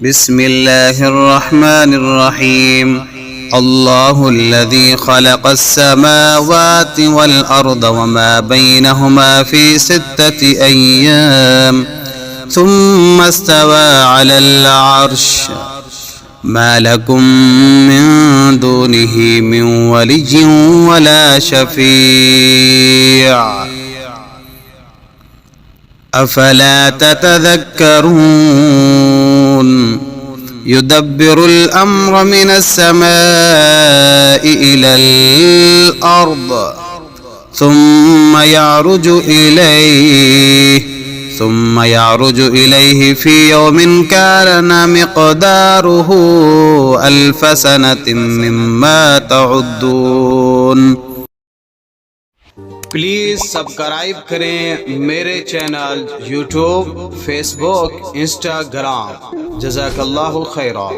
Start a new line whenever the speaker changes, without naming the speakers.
بسم الله الرحمن الرحيم. الله الذي خلق السماوات والأرض وما بينهما في 6 أيام ثم استوى على العرش ما لكم من دونه من ولي ولا شفيع أفلا تتذكرون يدبر الأمر من السماء إلى الأرض ثم يعرج إليه في يوم كان مقداره 1000 سنة مما تعدون। Please subscribe करें मेरे channel YouTube, Facebook, Instagram. जज़ाकल्लाहु खैरा।